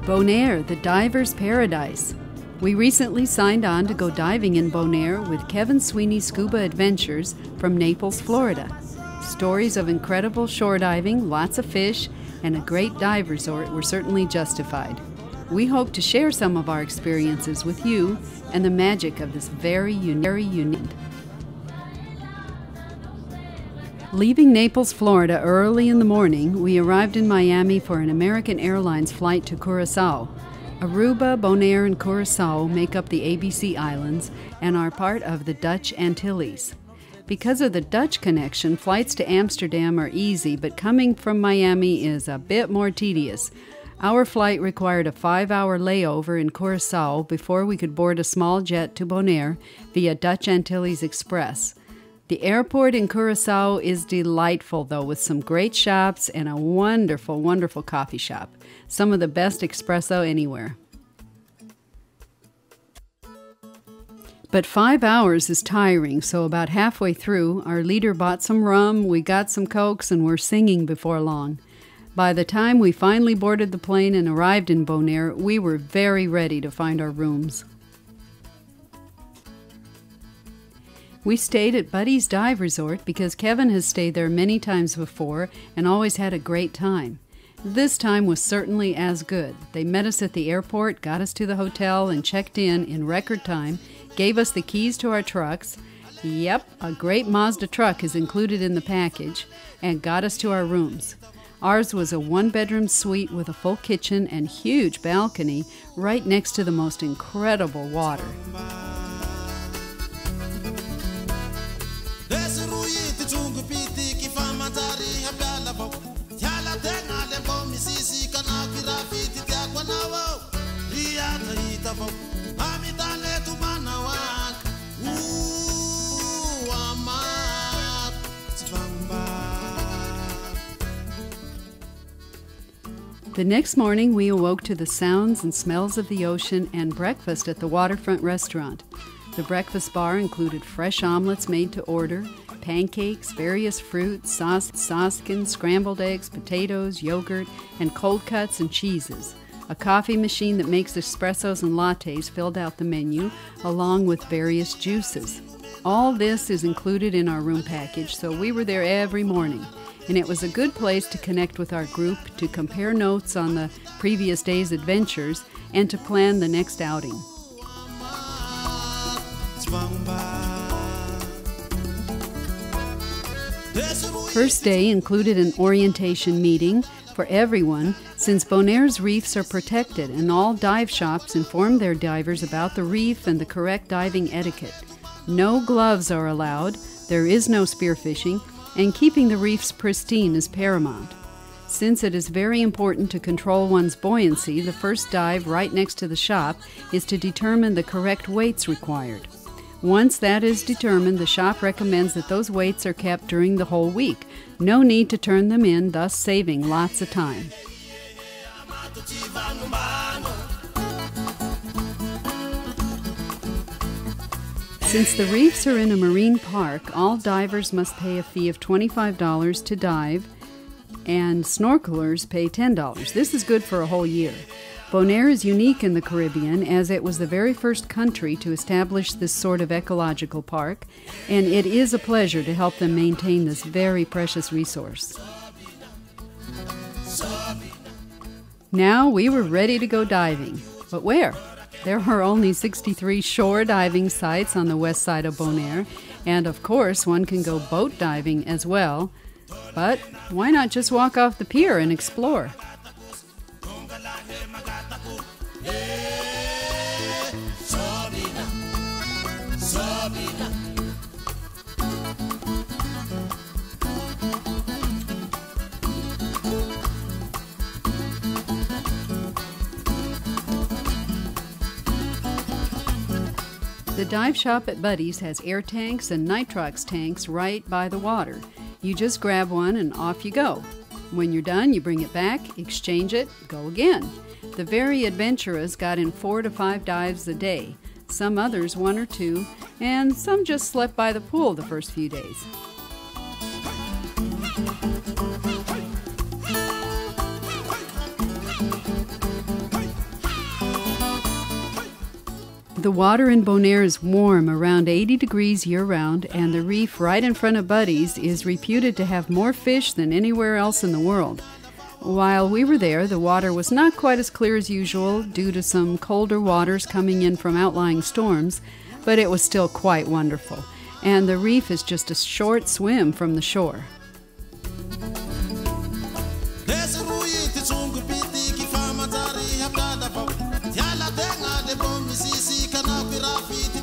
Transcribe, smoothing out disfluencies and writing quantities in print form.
Bonaire, the diver's paradise. We recently signed on to go diving in Bonaire with Kevin Sweeney Scuba Adventures from Naples, Florida. Stories of incredible shore diving, lots of fish, and a great dive resort were certainly justified. We hope to share some of our experiences with you and the magic of this very unique. Leaving Naples, Florida early in the morning, we arrived in Miami for an American Airlines flight to Curacao. Aruba, Bonaire, and Curacao make up the ABC Islands and are part of the Dutch Antilles. Because of the Dutch connection, flights to Amsterdam are easy, but coming from Miami is a bit more tedious. Our flight required a 5-hour layover in Curacao before we could board a small jet to Bonaire via Dutch Antilles Express. The airport in Curacao is delightful, though, with some great shops and a wonderful, wonderful coffee shop. Some of the best espresso anywhere. But 5 hours is tiring, so about halfway through, our leader bought some rum, we got some cokes, and were singing before long. By the time we finally boarded the plane and arrived in Bonaire, we were very ready to find our rooms. We stayed at Buddy's Dive Resort because Kevin has stayed there many times before and always had a great time. This time was certainly as good. They met us at the airport, got us to the hotel, and checked in record time, gave us the keys to our trucks. Yep, a great Mazda truck is included in the package, and got us to our rooms. Ours was a one-bedroom suite with a full kitchen and huge balcony right next to the most incredible water. The next morning, we awoke to the sounds and smells of the ocean and breakfast at the waterfront restaurant. The breakfast bar included fresh omelets made to order, pancakes, various fruits, sauce, scrambled eggs, potatoes, yogurt, and cold cuts and cheeses. A coffee machine that makes espressos and lattes filled out the menu, along with various juices. All this is included in our room package, so we were there every morning. And it was a good place to connect with our group, to compare notes on the previous day's adventures, and to plan the next outing. First day included an orientation meeting for everyone, since Bonaire's reefs are protected and all dive shops inform their divers about the reef and the correct diving etiquette. No gloves are allowed, there is no spearfishing, and keeping the reefs pristine is paramount. Since it is very important to control one's buoyancy, the first dive right next to the shop is to determine the correct weights required. Once that is determined, the shop recommends that those weights are kept during the whole week. No need to turn them in, thus saving lots of time. Since the reefs are in a marine park, all divers must pay a fee of $25 to dive, and snorkelers pay $10. This is good for a whole year. Bonaire is unique in the Caribbean, as it was the very first country to establish this sort of ecological park, and it is a pleasure to help them maintain this very precious resource. Now we were ready to go diving, but where? There are only 63 shore diving sites on the west side of Bonaire, and of course one can go boat diving as well. But why not just walk off the pier and explore? The dive shop at Buddy's has air tanks and nitrox tanks right by the water. You just grab one and off you go. When you're done, you bring it back, exchange it, go again. The very adventurous got in 4 to 5 dives a day, some others 1 or 2, and some just slept by the pool the first few days. The water in Bonaire is warm, around 80 degrees year-round, and the reef right in front of Buddy's is reputed to have more fish than anywhere else in the world. While we were there, the water was not quite as clear as usual due to some colder waters coming in from outlying storms, but it was still quite wonderful. And the reef is just a short swim from the shore. Yala denga de bom sisi kana pirafiti